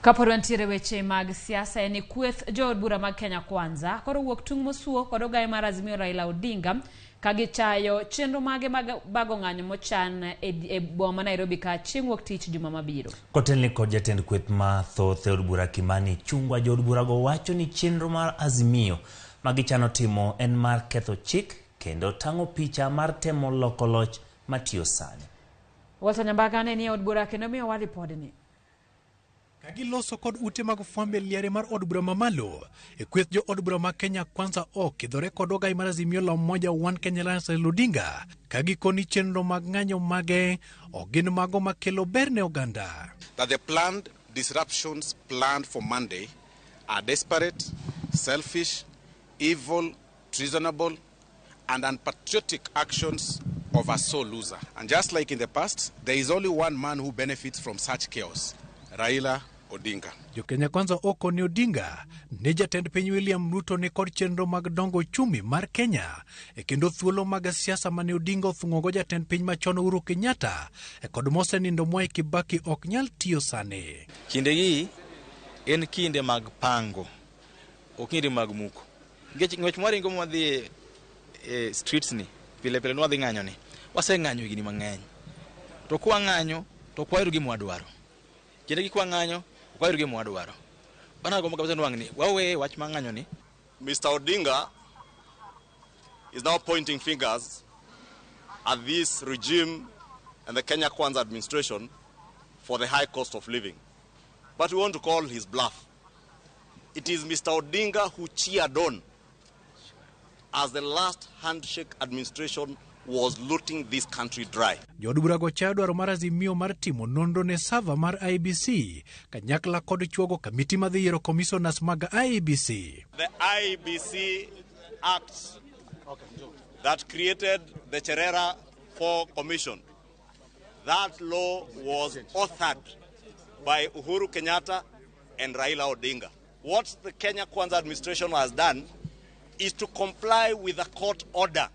Kapod wantiere weche mag siasa en kweth Jood bura mag Kenya Kwanza koro wuok tung mosuo kod ogaye mar Azimio Raila Odinga kagichayo chenro mage mag bago ng'anyo mochan e boma Nairobi ka chieng' wuok tich juma mabiro. Kotelni kod jatend kweth ma thoth od bura Kimani chungwa jood bura go wacho ni chenro mar Azimio magichano timo en mar ketho chik kendo tango picha mar temo loko loch matiyo sani. Walter Nyambaga ne ni od bura kendo miyo wa ripodni. Kagiloso kod ute mag fwambe liare mar od bura mamalo e kweth jo od bura ma Kenya Kwanza kidhore kod ogai mar Azimio la Umoja One Kenya Alliance Raila Odinga kagikoni chenro mag ng'anyo mage gin mago makelo ber ne oganda. That the planned disruptions planned for Monday are desperate, selfish, evil, treasonable and unpatriotic actions of a sole loser. And just like in the past, there is only one man who benefits from such chaos. Raila Odinga. Jo Kenya Kwanza ni Odinga ne jatend piny William Ruto ne kod chenro mag dongo uchumi mar Kenya kendo thuolo mag siasa mane Odinga othung'ogo jatend piny machon Uhuru Kenyatta kod mosenindo Mwai Kibaki ok nyal tiyo sani. Kinde gi en kinde mag pango ok kinde mag muko. Ngech mwaringo mwadhi streets ni pile pile nwadhi ng'anyo ni waseng'anyo gini mang'eny to kwa ng'anyo to kwairu gi mwadwaro. Kinde gi kwa ng'anyo kwairu gi mwadwaro. Bana go makabe nwang'ni wawe wach mang'anyo ni. Mr. Odinga is now pointing fingers at this regime and the Kenya Kwanza administration for the high cost of living. But we want to call his bluff. It is Mr. Odinga who cheered on as the last handshake administration was looting this country dry. Jood bura go chayo dwaro mar Azimio mar timo nonro ne server mar IEBC kanyakla kod chuogo kamiti madhi yiero commissioners mag IEBC. The IEBC Act that created the Cherera 4 Commission, that law was authored by Uhuru Kenyatta and Raila Odinga. What the Kenya Kwanza administration has done is to comply with a court order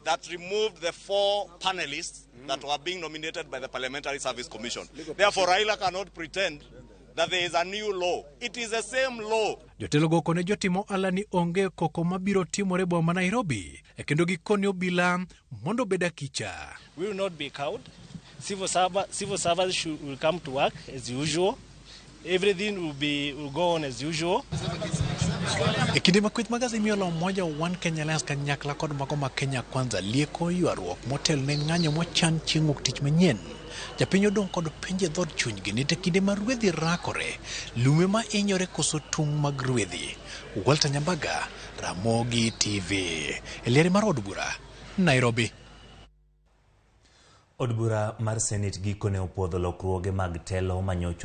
that removed the 4 panelists that were being nominated by the Parliamentary Service Commission. Therefore, Raila cannot pretend that there is a new law. It is the same law. Jotelo go kone jotimo alani onge koko mabiro timore boma Nairobi kendo gikoni obila mondo beda kicha. We will not be cowed. Civil servants will come to work as usual. Everything will go on as usual. Kinde makweth mag Azimio la Umoja One Kenya Alliance kanyakla kod mago ma Kenya Kwanza lieko ywaruok motel ne ng'anyo mochan chieng' wuok tich manyien. Japiny odong' kod penje dhod chunygi ni kinde ma rwedhi rakore, lume ma inyore koso tung' mag rwedhi. Walter Nyambaga, Ramogi TV. Eliare mar od bura, Nairobi. Od bura mar Senate gikone opwodho lokruoge mag telo manyocho